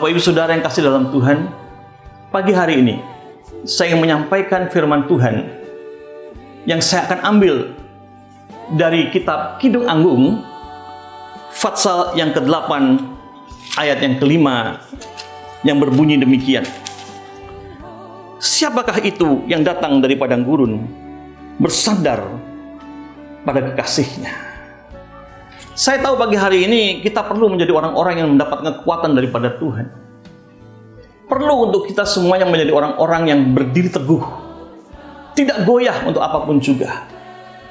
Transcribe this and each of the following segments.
Bapak Ibu Saudara yang kasih dalam Tuhan, pagi hari ini saya ingin menyampaikan firman Tuhan yang saya akan ambil dari kitab Kidung Agung, Fatsal yang ke-8, ayat yang ke-5, yang berbunyi demikian. Siapakah itu yang datang dari padang gurun, bersandar pada kekasihnya? Saya tahu pagi hari ini kita perlu menjadi orang-orang yang mendapatkan kekuatan daripada Tuhan. Perlu untuk kita semua yang menjadi orang-orang yang berdiri teguh, tidak goyah untuk apapun juga,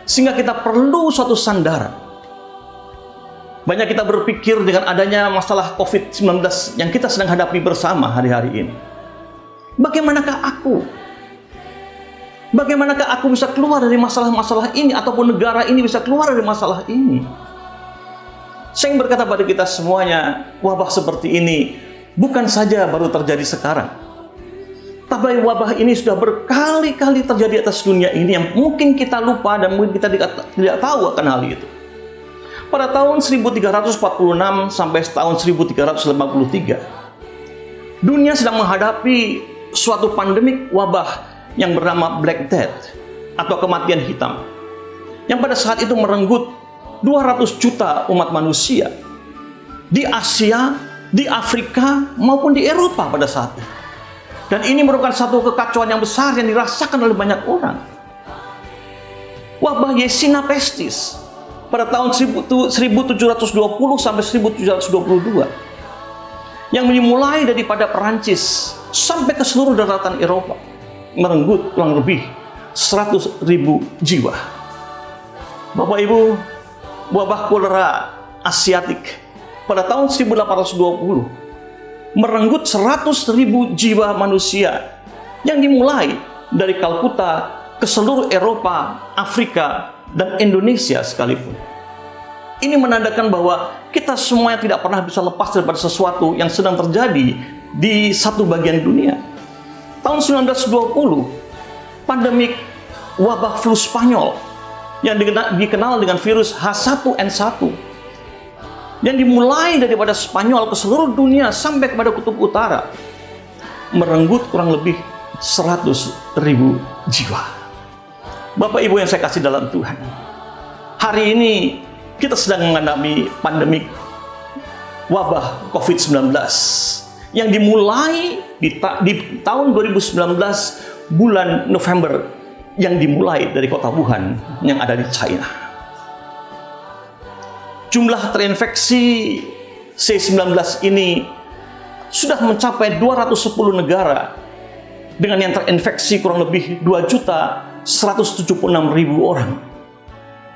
sehingga kita perlu suatu sandaran. Banyak kita berpikir dengan adanya masalah COVID-19 yang kita sedang hadapi bersama hari-hari ini. Bagaimanakah aku? Bagaimanakah aku bisa keluar dari masalah-masalah ini, ataupun negara ini bisa keluar dari masalah ini? Saya ingin berkata pada kita semuanya, wabah seperti ini bukan saja baru terjadi sekarang, tapi wabah ini sudah berkali-kali terjadi atas dunia ini yang mungkin kita lupa dan mungkin kita tidak tahu akan hal itu. Pada tahun 1346 sampai tahun 1383, dunia sedang menghadapi suatu pandemik wabah yang bernama Black Death atau kematian hitam, yang pada saat itu merenggut 200 juta umat manusia di Asia, di Afrika, maupun di Eropa pada saat itu. Dan ini merupakan satu kekacauan yang besar yang dirasakan oleh banyak orang. Wabah Yersinia Pestis pada tahun 1720 sampai 1722 yang dimulai daripada Perancis sampai ke seluruh daratan Eropa, merenggut kurang lebih 100.000 jiwa. Bapak Ibu, wabah kolera Asiatik pada tahun 1820 merenggut 100.000 jiwa manusia yang dimulai dari Kalkuta ke seluruh Eropa, Afrika, dan Indonesia sekalipun. Ini menandakan bahwa kita semuanya tidak pernah bisa lepas daripada sesuatu yang sedang terjadi di satu bagian dunia. Tahun 1920, pandemik wabah flu Spanyol yang dikenal dengan virus H1N1 yang dimulai daripada Spanyol ke seluruh dunia sampai kepada kutub utara, merenggut kurang lebih 100.000 jiwa. Bapak Ibu yang saya kasih dalam Tuhan, hari ini kita sedang menghadapi pandemik wabah COVID-19 yang dimulai di tahun 2019 bulan November, yang dimulai dari kota Wuhan yang ada di China. Jumlah terinfeksi C19 ini sudah mencapai 210 negara dengan yang terinfeksi kurang lebih 2.176.000 orang.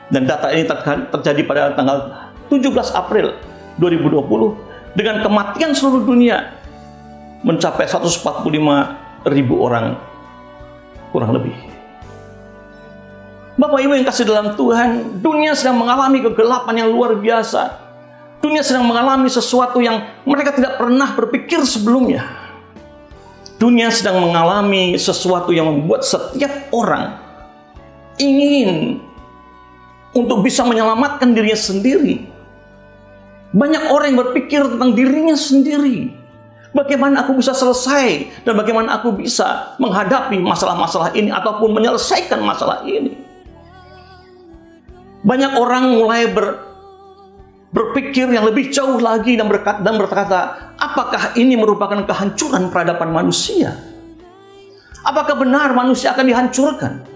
Dan data ini terjadi pada tanggal 17 April 2020 dengan kematian seluruh dunia mencapai 145.000 orang kurang lebih. Bapak Ibu yang kasih dalam Tuhan, dunia sedang mengalami kegelapan yang luar biasa. Dunia sedang mengalami sesuatu yang mereka tidak pernah berpikir sebelumnya. Dunia sedang mengalami sesuatu yang membuat setiap orang ingin untuk bisa menyelamatkan dirinya sendiri. Banyak orang yang berpikir tentang dirinya sendiri. Bagaimana aku bisa selesai dan bagaimana aku bisa menghadapi masalah-masalah ini ataupun menyelesaikan masalah ini. Banyak orang mulai berpikir yang lebih jauh lagi dan berkata, apakah ini merupakan kehancuran peradaban manusia? Apakah benar manusia akan dihancurkan?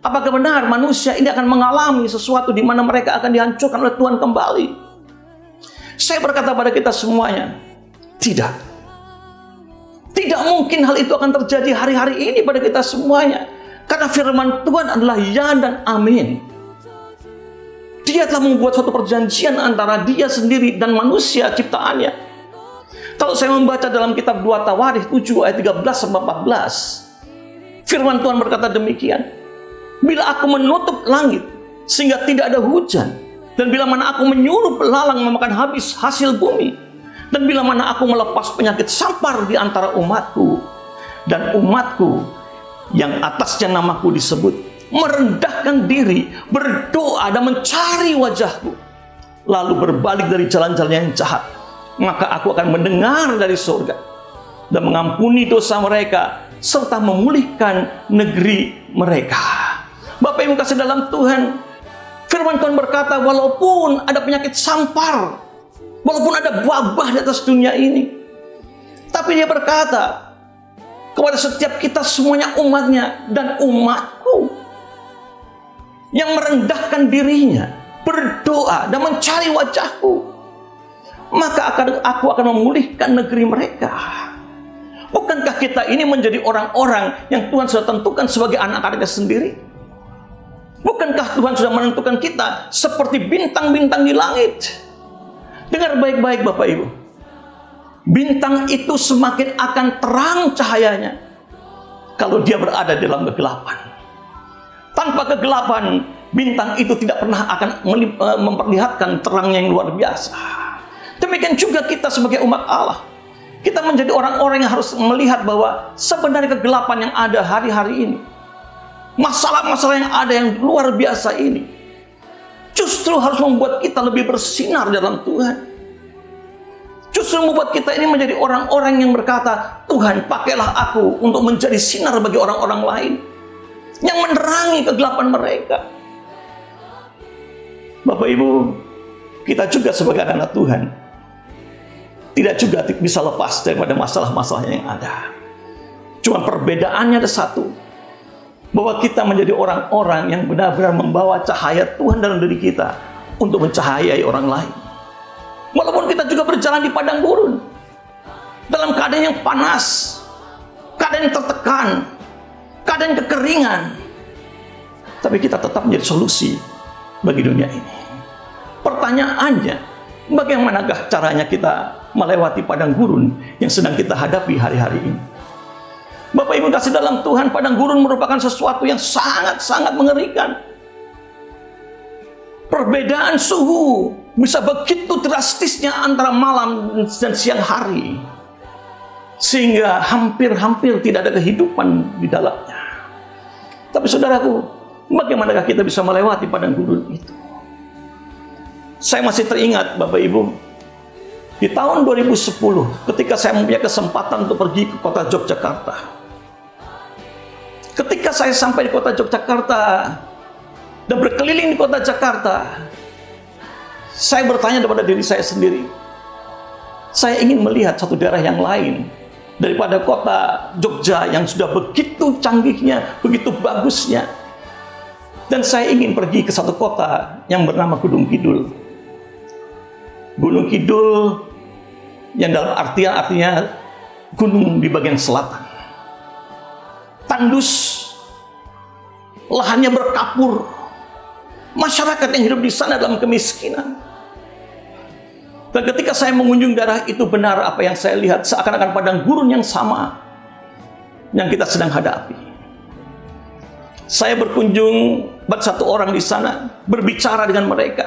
Apakah benar manusia ini akan mengalami sesuatu di mana mereka akan dihancurkan oleh Tuhan kembali? Saya berkata pada kita semuanya, tidak. Tidak mungkin hal itu akan terjadi hari-hari ini pada kita semuanya. Karena firman Tuhan adalah ya dan amin. Dia telah membuat suatu perjanjian antara dia sendiri dan manusia ciptaannya. Kalau saya membaca dalam kitab 2 Tawarikh 7 ayat 13-14, firman Tuhan berkata demikian. Bila aku menutup langit sehingga tidak ada hujan, dan bila mana aku menyuruh belalang memakan habis hasil bumi, dan bila mana aku melepas penyakit sampar di antara umatku, dan umatku yang atasnya namaku disebut merendahkan diri, berdoa dan mencari wajahku, lalu berbalik dari jalan-jalan yang jahat, maka aku akan mendengar dari surga dan mengampuni dosa mereka serta memulihkan negeri mereka. Bapak Ibu kasih dalam Tuhan, firman Tuhan berkata, walaupun ada penyakit sampar, walaupun ada wabah di atas dunia ini, tapi dia berkata kepada setiap kita semuanya, umatnya dan umatku yang merendahkan dirinya, berdoa dan mencari wajahku, maka aku akan memulihkan negeri mereka. Bukankah kita ini menjadi orang-orang yang Tuhan sudah tentukan sebagai anak-anaknya sendiri? Bukankah Tuhan sudah menentukan kita seperti bintang-bintang di langit? Dengar baik-baik Bapak Ibu. Bintang itu semakin akan terang cahayanya kalau dia berada dalam kegelapan. Tanpa kegelapan, bintang itu tidak pernah akan memperlihatkan terangnya yang luar biasa. Demikian juga kita sebagai umat Allah. Kita menjadi orang-orang yang harus melihat bahwa sebenarnya kegelapan yang ada hari-hari ini, masalah-masalah yang ada yang luar biasa ini, justru harus membuat kita lebih bersinar dalam Tuhan. Justru membuat kita ini menjadi orang-orang yang berkata, Tuhan pakailah aku untuk menjadi sinar bagi orang-orang lain yang menerangi kegelapan mereka. Bapak Ibu, kita juga sebagai anak Tuhan tidak juga bisa lepas daripada masalah-masalah yang ada. Cuma perbedaannya ada satu, bahwa kita menjadi orang-orang yang benar-benar membawa cahaya Tuhan dalam diri kita untuk mencahayai orang lain. Walaupun kita juga berjalan di padang gurun, dalam keadaan yang panas, keadaan yang tertekan, keadaan kekeringan, tapi kita tetap menjadi solusi bagi dunia ini. Pertanyaannya, bagaimanakah caranya kita melewati padang gurun yang sedang kita hadapi hari-hari ini? Bapak Ibu kasih dalam Tuhan, padang gurun merupakan sesuatu yang sangat-sangat mengerikan. Perbedaan suhu bisa begitu drastisnya antara malam dan siang hari, sehingga hampir-hampir tidak ada kehidupan di dalamnya. Tapi saudaraku, bagaimanakah kita bisa melewati padang gurun itu? Saya masih teringat Bapak Ibu, di tahun 2010 ketika saya mempunyai kesempatan untuk pergi ke kota Yogyakarta. Ketika saya sampai di kota Yogyakarta dan berkeliling di kota Jakarta, saya bertanya kepada diri saya sendiri, saya ingin melihat satu daerah yang lain daripada kota Jogja yang sudah begitu canggihnya, begitu bagusnya. Dan saya ingin pergi ke satu kota yang bernama Gunung Kidul. Gunung Kidul yang dalam artinya gunung di bagian selatan. Tandus, lahannya berkapur, masyarakat yang hidup di sana dalam kemiskinan. Dan ketika saya mengunjungi daerah itu, benar apa yang saya lihat, seakan-akan padang gurun yang sama yang kita sedang hadapi. Saya berkunjung pada satu orang di sana, berbicara dengan mereka.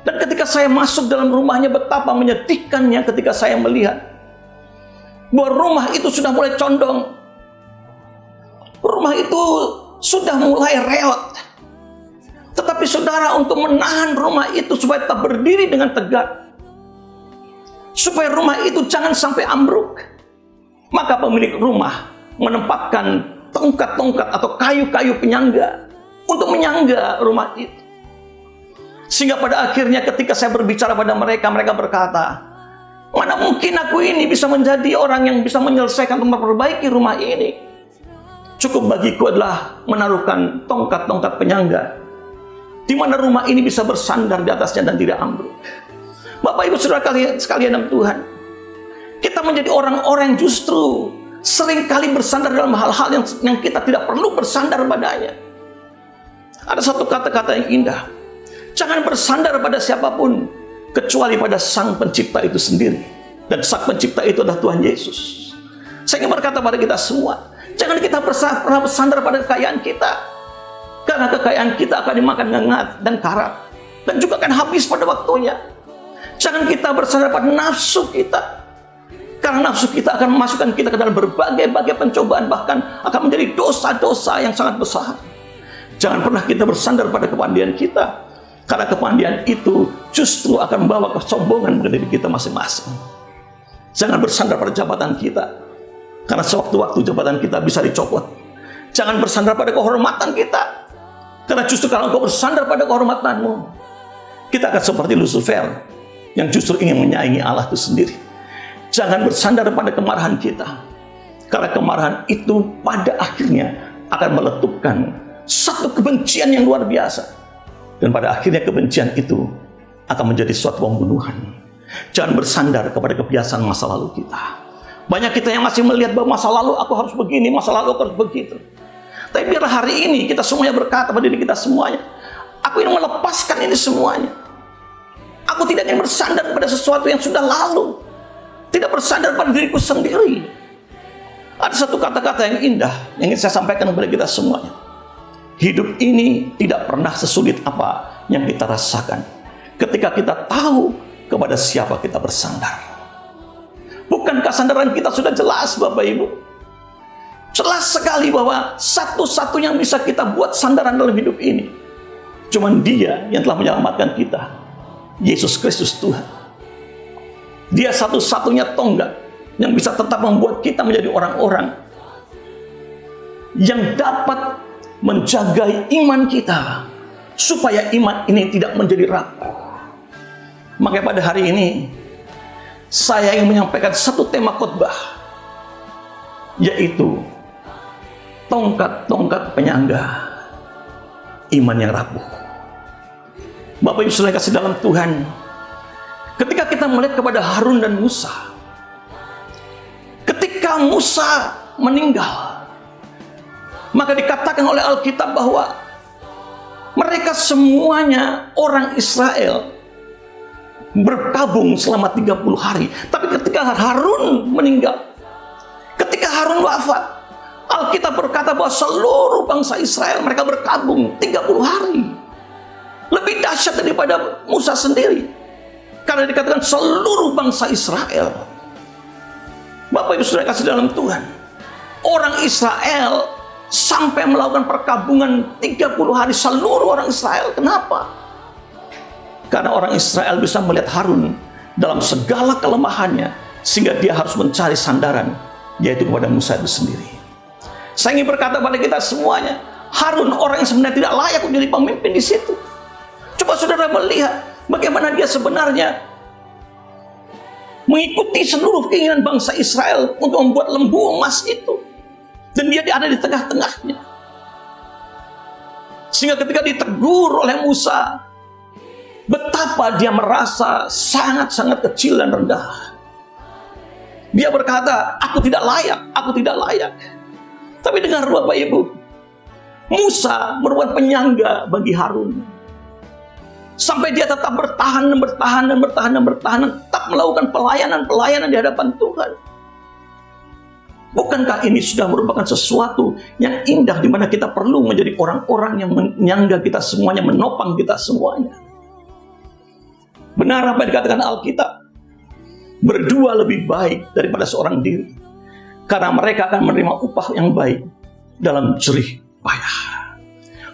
Dan ketika saya masuk dalam rumahnya, betapa menyedihkannya ketika saya melihat bahwa rumah itu sudah mulai condong. Rumah itu sudah mulai reot. Tetapi saudara, untuk menahan rumah itu supaya tetap berdiri dengan tegak, supaya rumah itu jangan sampai ambruk, maka pemilik rumah menempatkan tongkat-tongkat atau kayu-kayu penyangga untuk menyangga rumah itu. Sehingga pada akhirnya ketika saya berbicara pada mereka, mereka berkata, mana mungkin aku ini bisa menjadi orang yang bisa menyelesaikan atau memperbaiki rumah ini. Cukup bagiku adalah menaruhkan tongkat-tongkat penyangga, di mana rumah ini bisa bersandar di atasnya dan tidak ambruk. Bapak Ibu Saudara sekalian dalam Tuhan, kita menjadi orang-orang yang justru seringkali bersandar dalam hal-hal yang kita tidak perlu bersandar padanya. Ada satu kata-kata yang indah, jangan bersandar pada siapapun kecuali pada Sang Pencipta itu sendiri. Dan Sang Pencipta itu adalah Tuhan Yesus. Saya ingin berkata pada kita semua, jangan kita pernah bersandar pada kekayaan kita, karena kekayaan kita akan dimakan ngengat dan karat, dan juga akan habis pada waktunya. Jangan kita bersandar pada nafsu kita, karena nafsu kita akan memasukkan kita ke dalam berbagai-bagai pencobaan, bahkan akan menjadi dosa-dosa yang sangat besar. Jangan pernah kita bersandar pada kepandaian kita, karena kepandaian itu justru akan membawa kesombongan ke diri kita masing-masing. Jangan bersandar pada jabatan kita, karena sewaktu-waktu jabatan kita bisa dicopot. Jangan bersandar pada kehormatan kita, karena justru kalau engkau bersandar pada kehormatanmu, kita akan seperti Lucifer yang justru ingin menyaingi Allah itu sendiri. Jangan bersandar pada kemarahan kita, karena kemarahan itu pada akhirnya akan meletupkan satu kebencian yang luar biasa. Dan pada akhirnya kebencian itu akan menjadi suatu pembunuhan. Jangan bersandar kepada kebiasaan masa lalu kita. Banyak kita yang masih melihat bahwa masa lalu aku harus begini, masa lalu aku harus begitu. Tapi biar hari ini kita semuanya berkata pada diri kita semuanya, aku ingin melepaskan ini semuanya. Aku tidak ingin bersandar pada sesuatu yang sudah lalu. Tidak bersandar pada diriku sendiri. Ada satu kata-kata yang indah yang ingin saya sampaikan kepada kita semuanya. Hidup ini tidak pernah sesulit apa yang kita rasakan ketika kita tahu kepada siapa kita bersandar. Bukankah sandaran kita sudah jelas, Bapak Ibu? Jelas sekali bahwa satu-satunya yang bisa kita buat sandaran dalam hidup ini cuman Dia yang telah menyelamatkan kita, Yesus Kristus Tuhan. Dia satu-satunya tonggak yang bisa tetap membuat kita menjadi orang-orang yang dapat menjaga iman kita, supaya iman ini tidak menjadi rapuh. Makanya pada hari ini saya ingin menyampaikan satu tema khotbah, yaitu tongkat-tongkat penyangga iman yang rapuh. Bapak Ibu saudara kasih dalam Tuhan, ketika kita melihat kepada Harun dan Musa, ketika Musa meninggal, maka dikatakan oleh Alkitab bahwa mereka semuanya orang Israel berkabung selama 30 hari. Tapi ketika Harun meninggal, ketika Harun wafat, Alkitab berkata bahwa seluruh bangsa Israel mereka berkabung 30 hari. Lebih dahsyat daripada Musa sendiri, karena dikatakan seluruh bangsa Israel. Bapak Ibu saudara kasih dalam Tuhan, orang Israel sampai melakukan perkabungan 30 hari, seluruh orang Israel. Kenapa? Karena orang Israel bisa melihat Harun dalam segala kelemahannya, sehingga dia harus mencari sandaran, yaitu kepada Musa itu sendiri. Saya ingin berkata pada kita semuanya, Harun orang yang sebenarnya tidak layak menjadi pemimpin di situ. Coba saudara melihat bagaimana dia sebenarnya mengikuti seluruh keinginan bangsa Israel untuk membuat lembu emas itu, dan dia ada di tengah-tengahnya. Sehingga ketika ditegur oleh Musa, betapa dia merasa sangat-sangat kecil dan rendah. Dia berkata, aku tidak layak, aku tidak layak. Tapi dengar Bapak Ibu, Musa merupakan penyangga bagi Harun. Sampai dia tetap bertahan dan bertahan dan bertahan dan bertahan, dan tetap melakukan pelayanan-pelayanan di hadapan Tuhan. Bukankah ini sudah merupakan sesuatu yang indah, di mana kita perlu menjadi orang-orang yang menyangga kita semuanya, menopang kita semuanya. Benar apa yang dikatakan Alkitab, berdua lebih baik daripada seorang diri, karena mereka akan menerima upah yang baik dalam jerih payah.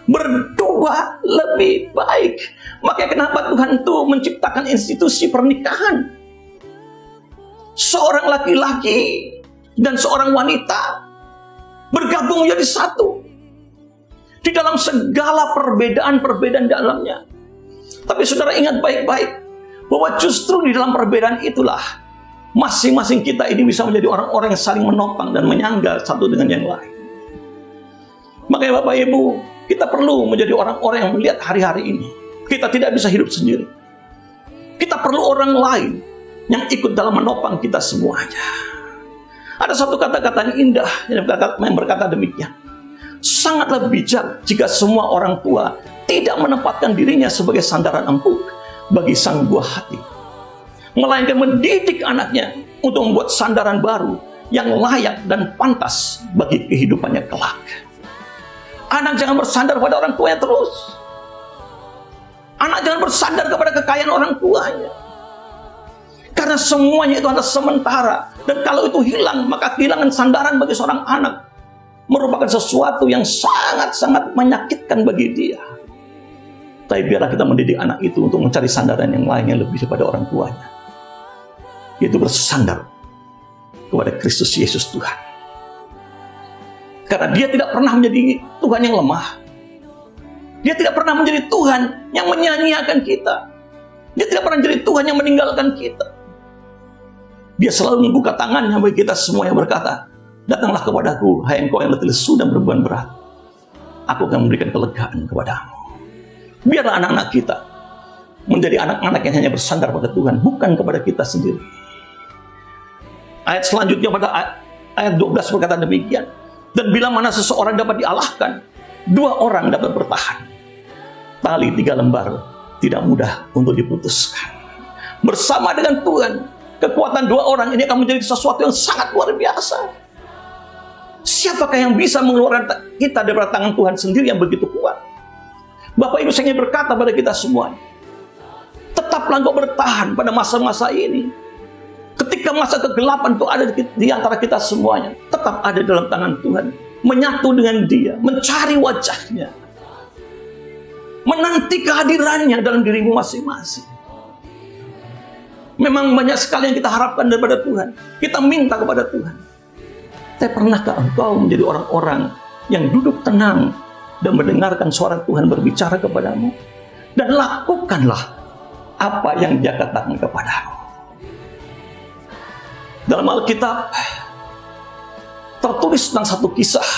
Berdua lebih baik. Makanya kenapa Tuhan itu menciptakan institusi pernikahan. Seorang laki-laki dan seorang wanita bergabung menjadi satu, di dalam segala perbedaan-perbedaan dalamnya. Tapi saudara ingat baik-baik, bahwa justru di dalam perbedaan itulah masing-masing kita ini bisa menjadi orang-orang yang saling menopang dan menyangga satu dengan yang lain. Makanya Bapak Ibu, kita perlu menjadi orang-orang yang melihat hari-hari ini kita tidak bisa hidup sendiri. Kita perlu orang lain yang ikut dalam menopang kita semuanya. Ada satu kata-kata yang indah yang berkata demikian, sangatlah bijak jika semua orang tua tidak menempatkan dirinya sebagai sandaran empuk bagi sang buah hati, melainkan mendidik anaknya untuk membuat sandaran baru yang layak dan pantas bagi kehidupannya kelak. Anak jangan bersandar pada orang tuanya terus. Anak jangan bersandar kepada kekayaan orang tuanya, karena semuanya itu adalah sementara. Dan kalau itu hilang, maka kehilangan sandaran bagi seorang anak merupakan sesuatu yang sangat-sangat menyakitkan bagi dia. Tapi biarlah kita mendidik anak itu untuk mencari sandaran yang lain yang lebih daripada orang tuanya, yaitu bersandar kepada Kristus Yesus Tuhan. Karena dia tidak pernah menjadi Tuhan yang lemah. Dia tidak pernah menjadi Tuhan yang menyanyiakan kita. Dia tidak pernah menjadi Tuhan yang meninggalkan kita. Dia selalu membuka tangannya bagi kita semua yang berkata, datanglah kepadaku, hai engkau yang letih lesu dan berbeban berat. Aku akan memberikan kelegaan kepadamu. Biarlah anak-anak kita menjadi anak-anak yang hanya bersandar pada Tuhan, bukan kepada kita sendiri. Ayat selanjutnya pada ayat 12 berkata demikian. Dan bila mana seseorang dapat dialahkan, 2 orang dapat bertahan. Tali 3 lembar tidak mudah untuk diputuskan. Bersama dengan Tuhan, kekuatan 2 orang ini akan menjadi sesuatu yang sangat luar biasa. Siapakah yang bisa mengeluarkan kita dari tangan Tuhan sendiri yang begitu kuat? Bapak Ibu, saya ingin berkata pada kita semuanya, tetaplah engkau bertahan pada masa-masa ini. Ketika masa kegelapan itu ada di antara kita semuanya, tetap ada dalam tangan Tuhan. Menyatu dengan Dia, mencari wajahnya, menanti kehadirannya dalam dirimu masing-masing. Memang banyak sekali yang kita harapkan daripada Tuhan. Kita minta kepada Tuhan. Tapi pernahkah engkau menjadi orang-orang yang duduk tenang dan mendengarkan suara Tuhan berbicara kepadamu? Dan lakukanlah apa yang Dia katakan kepadamu. Dalam Alkitab tertulis tentang satu kisah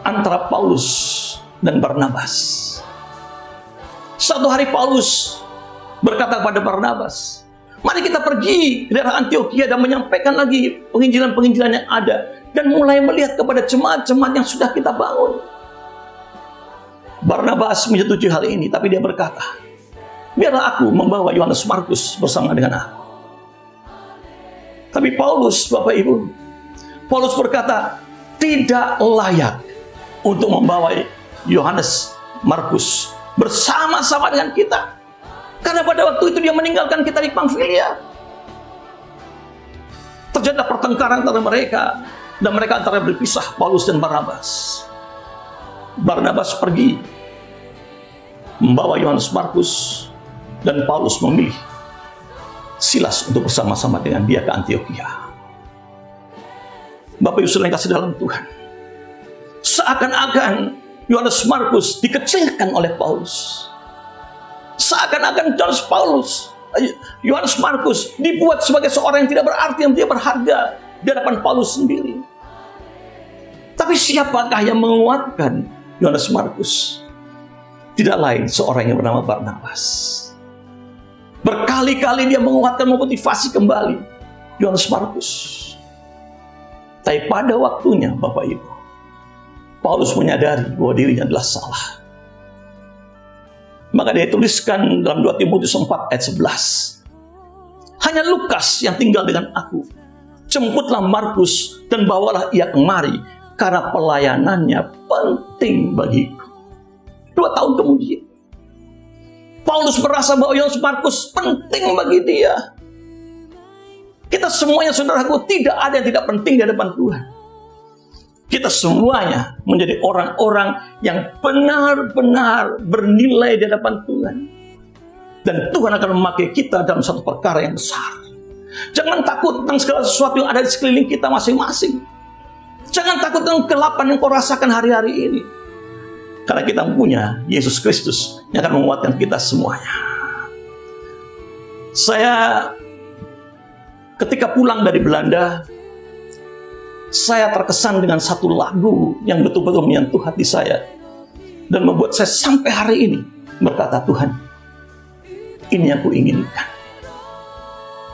antara Paulus dan Barnabas. Satu hari Paulus berkata kepada Barnabas, mari kita pergi ke daerah Antioquia dan menyampaikan lagi penginjilan-penginjilan yang ada, dan mulai melihat kepada jemaat-jemaat yang sudah kita bangun. Barnabas menyetujui hal ini, tapi dia berkata, biarlah aku membawa Yohanes Markus bersama dengan aku. Tapi Paulus, Bapak Ibu, Paulus berkata, tidak layak untuk membawa Yohanes Markus bersama-sama dengan kita. Karena pada waktu itu dia meninggalkan kita di Pamfilia. Terjadi pertengkaran antara mereka, dan mereka antara berpisah, Paulus dan Barnabas. Barnabas pergi membawa Yohanes Markus, dan Paulus memilih Silas untuk bersama-sama dengan dia ke Antioquia. Bapak Ibu saudara yang kasih dalam Tuhan, seakan-akan Yohanes Markus dikecilkan oleh Paulus. Seakan-akan Yohanes Markus dibuat sebagai seorang yang tidak berarti, yang tidak berharga di hadapan Paulus sendiri. Tapi siapakah yang menguatkan Yohanes Markus? Tidak lain seorang yang bernama Barnabas. Berkali-kali dia menguatkan, memotivasi kembali Yohanes Markus. Tapi pada waktunya, Bapak Ibu, Paulus menyadari bahwa dirinya adalah salah. Maka dia tuliskan dalam 2 Timotius 4 ayat 11. Hanya Lukas yang tinggal dengan aku. Jemputlah Markus dan bawalah ia kemari, karena pelayanannya penting bagiku. 2 tahun kemudian, Paulus merasa bahwa Yohanes Markus penting bagi dia. Kita semuanya, saudaraku, tidak ada yang tidak penting di hadapan Tuhan. Kita semuanya menjadi orang-orang yang benar-benar bernilai di hadapan Tuhan. Dan Tuhan akan memakai kita dalam satu perkara yang besar. Jangan takut tentang segala sesuatu yang ada di sekeliling kita masing-masing. Jangan takut tentang kegelapan yang kau rasakan hari-hari ini. Karena kita punya Yesus Kristus yang akan menguatkan kita semuanya. Saya ketika pulang dari Belanda, saya terkesan dengan satu lagu yang betul-betul menyentuh hati saya dan membuat saya sampai hari ini berkata, Tuhan, ini yang kuinginkan.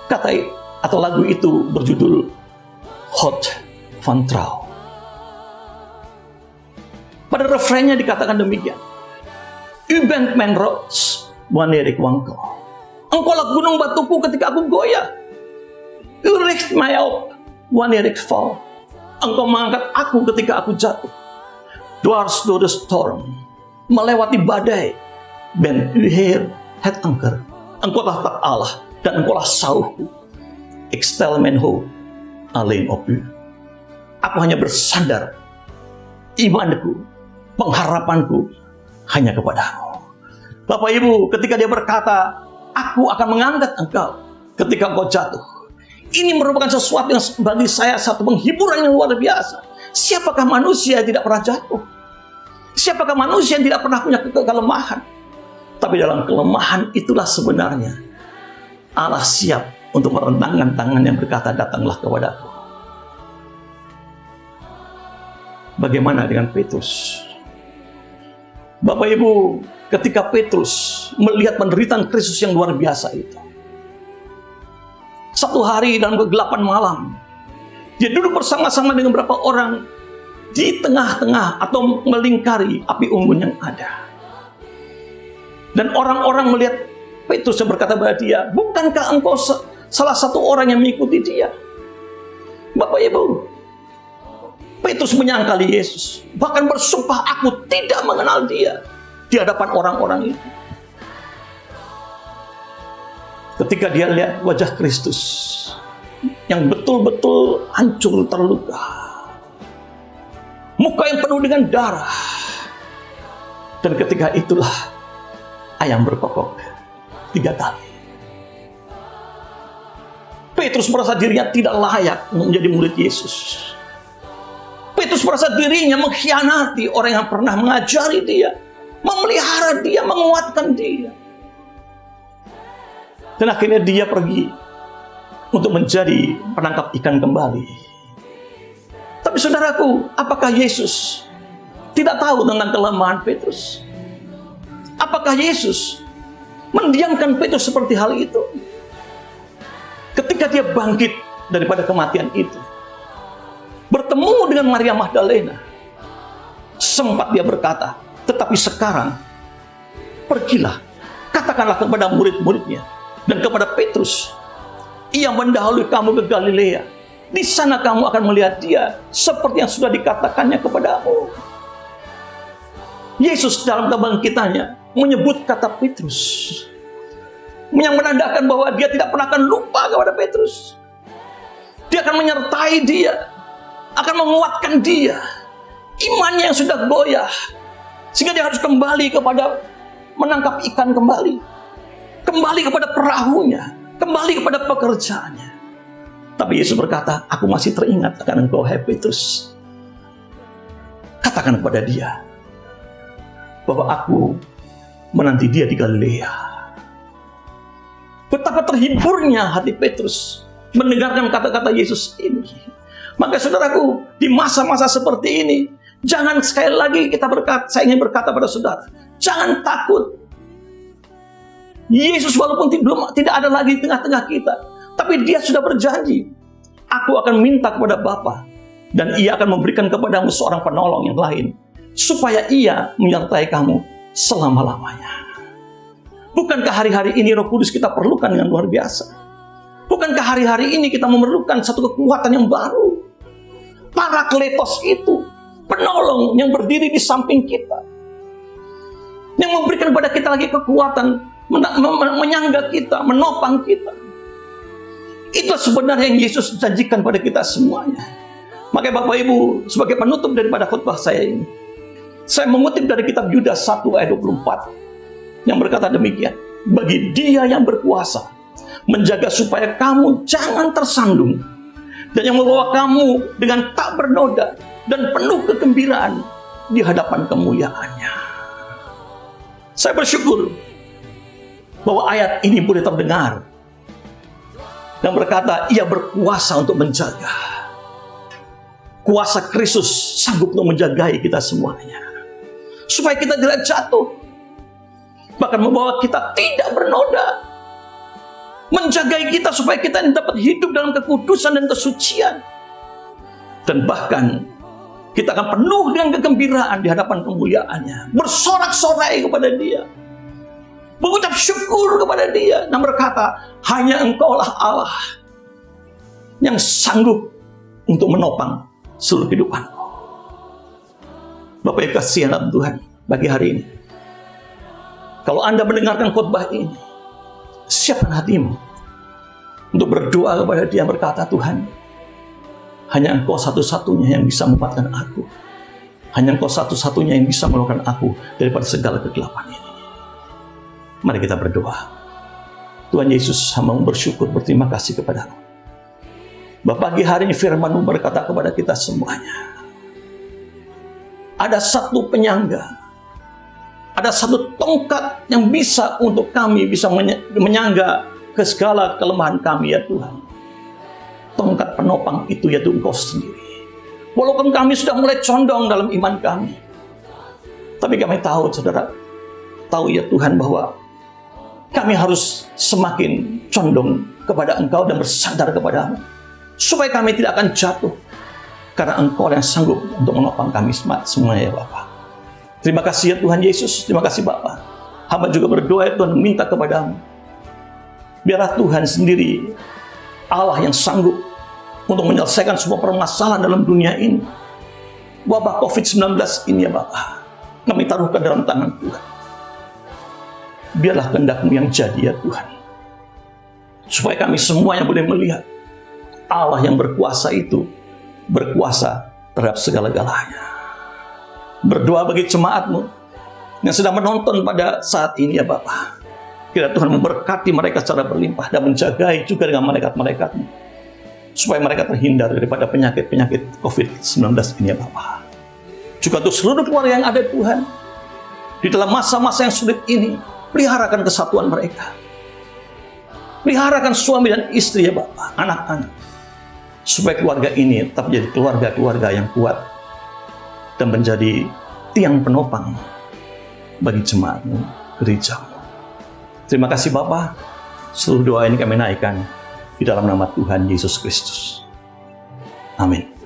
Kata atau lagu itu berjudul Hot van Trouw. Pada refrennya dikatakan demikian. U bent mijn rots wanneer ik wankel. Engkaulah gunung batuku ketika aku goyah. U richt mij op wanneer ik val. Engkau mengangkat aku ketika aku jatuh. Dwars door de storm, melewati badai. Ben u Heer het anker. Engkaulah tak Allah dan engkaulah sauhku. Ik stel mijn hoop alleen op u. Aku hanya bersandar. Imanku, pengharapanku hanya kepadamu. Bapak Ibu, ketika dia berkata, aku akan mengangkat engkau ketika engkau jatuh. Ini merupakan sesuatu yang bagi saya satu penghiburan yang luar biasa. Siapakah manusia yang tidak pernah jatuh? Siapakah manusia yang tidak pernah punya kelemahan? Tapi dalam kelemahan itulah sebenarnya Allah siap untuk merentangkan tangan yang berkata, datanglah kepadaku. Bagaimana dengan Petrus? Bapak Ibu, ketika Petrus melihat penderitaan Kristus yang luar biasa itu, satu hari dalam kegelapan malam, dia duduk bersama-sama dengan beberapa orang di tengah-tengah atau melingkari api unggun yang ada. Dan orang-orang melihat Petrus yang berkata kepada dia, bukankah engkau salah satu orang yang mengikuti dia? Bapak Ibu, Petrus menyangkali Yesus, bahkan bersumpah, aku tidak mengenal dia, di hadapan orang-orang itu. Ketika dia lihat wajah Kristus yang betul-betul hancur, terluka, muka yang penuh dengan darah, dan ketika itulah ayam berkokok 3 kali. Petrus merasa dirinya tidak layak menjadi murid Yesus. Petrus merasa dirinya mengkhianati orang yang pernah mengajari dia, memelihara dia, menguatkan dia. Dan akhirnya dia pergi untuk menjadi penangkap ikan kembali. Tapi saudaraku, apakah Yesus tidak tahu tentang kelemahan Petrus? Apakah Yesus mendiamkan Petrus seperti hal itu? Ketika dia bangkit daripada kematian itu, bertemu dengan Maria Magdalena, sempat dia berkata, tetapi sekarang pergilah, katakanlah kepada murid-muridnya dan kepada Petrus, ia mendahului kamu ke Galilea. Di sana kamu akan melihat dia seperti yang sudah dikatakannya kepadamu. Yesus dalam kebangkitannya menyebut kata Petrus, yang menandakan bahwa dia tidak pernah akan lupa kepada Petrus. Dia akan menyertai dia, akan menguatkan dia. Imannya yang sudah goyah, sehingga dia harus kembali kepada menangkap ikan kembali, kembali kepada perahunya, kembali kepada pekerjaannya. Tapi Yesus berkata, aku masih teringat akan engkau, hai Petrus. Katakan kepada dia bahwa aku menanti dia di Galilea. Betapa terhiburnya hati Petrus mendengarkan kata-kata Yesus ini. Maka saudaraku, di masa-masa seperti ini, jangan sekali lagi saya ingin berkata pada saudara, jangan takut. Yesus walaupun tidak ada lagi di tengah-tengah kita, tapi dia sudah berjanji, aku akan minta kepada Bapa, dan ia akan memberikan kepadamu seorang penolong yang lain, supaya ia menyertai kamu selama-lamanya. Bukankah hari-hari ini Roh Kudus kita perlukan dengan luar biasa? Bukankah hari-hari ini kita memerlukan satu kekuatan yang baru? Parakletos itu, penolong yang berdiri di samping kita, yang memberikan kepada kita lagi kekuatan, menyangga kita, menopang kita. Itu sebenarnya yang Yesus janjikan pada kita semuanya. Makanya Bapak Ibu, sebagai penutup daripada khotbah saya ini, saya mengutip dari kitab Yudas 1 ayat 24 yang berkata demikian, bagi Dia yang berkuasa menjaga supaya kamu jangan tersandung, dan yang membawa kamu dengan tak bernoda dan penuh kegembiraan di hadapan kemuliaannya. Saya bersyukur bahwa ayat ini boleh terdengar dan berkata, ia berkuasa untuk menjaga. Kuasa Kristus sanggup untuk menjagai kita semuanya, supaya kita tidak jatuh, bahkan membawa kita tidak bernoda, menjagai kita supaya kita dapat hidup dalam kekudusan dan kesucian, dan bahkan kita akan penuh dengan kegembiraan di hadapan kemuliaannya, bersorak-sorai kepada Dia, mengucap syukur kepada Dia, dan berkata, hanya Engkaulah Allah yang sanggup untuk menopang seluruh kehidupanku. Bapak yang kasih dalam Tuhan, bagi hari ini, kalau Anda mendengarkan khotbah ini, siapkan hatimu untuk berdoa kepada Dia, berkata, Tuhan, hanya Engkau satu-satunya yang bisa menguatkan aku. Hanya Engkau satu-satunya yang bisa mengeluarkan aku daripada segala kegelapan ini. Mari kita berdoa. Tuhan Yesus, hamba-Mu bersyukur, berterima kasih kepada-Mu. Bapak, pagi hari ini firman-Mu berkata kepada kita semuanya. Ada satu penyangga, ada satu tongkat yang bisa untuk kami bisa menyangga ke segala kelemahan kami, ya Tuhan. Tongkat penopang itu yaitu Engkau sendiri. Walaupun kami sudah mulai condong dalam iman kami, tapi kami tahu, saudara, tahu ya Tuhan, bahwa kami harus semakin condong kepada Engkau dan bersandar kepada-Mu, supaya kami tidak akan jatuh, karena Engkau yang sanggup untuk menopang kami semuanya, ya Bapa. Terima kasih ya Tuhan Yesus, terima kasih Bapa. Hamba juga berdoa ya Tuhan, minta kepada-Mu, biarlah Tuhan sendiri, Allah yang sanggup untuk menyelesaikan semua permasalahan dalam dunia ini. Wabah COVID-19 ini ya Bapa, kami taruhkan dalam tangan Tuhan. Biarlah kehendak-Mu yang jadi ya Tuhan, supaya kami semuanya boleh melihat Allah yang berkuasa itu berkuasa terhadap segala-galanya. Berdoa bagi jemaat-Mu yang sedang menonton pada saat ini ya Bapa, kiranya Tuhan memberkati mereka secara berlimpah dan menjagai juga dengan malaikat-malaikat-Mu, supaya mereka terhindar daripada penyakit-penyakit COVID-19 ini ya Bapa. Juga untuk seluruh keluarga yang ada Tuhan, di dalam masa-masa yang sulit ini, peliharakan kesatuan mereka. Peliharakan suami dan istri ya Bapa, anak-anak, supaya keluarga ini tetap menjadi keluarga-keluarga yang kuat dan menjadi tiang penopang bagi jemaat-Mu, gereja-Mu. Terima kasih Bapa. Seluruh doa ini kami naikkan di dalam nama Tuhan Yesus Kristus. Amin.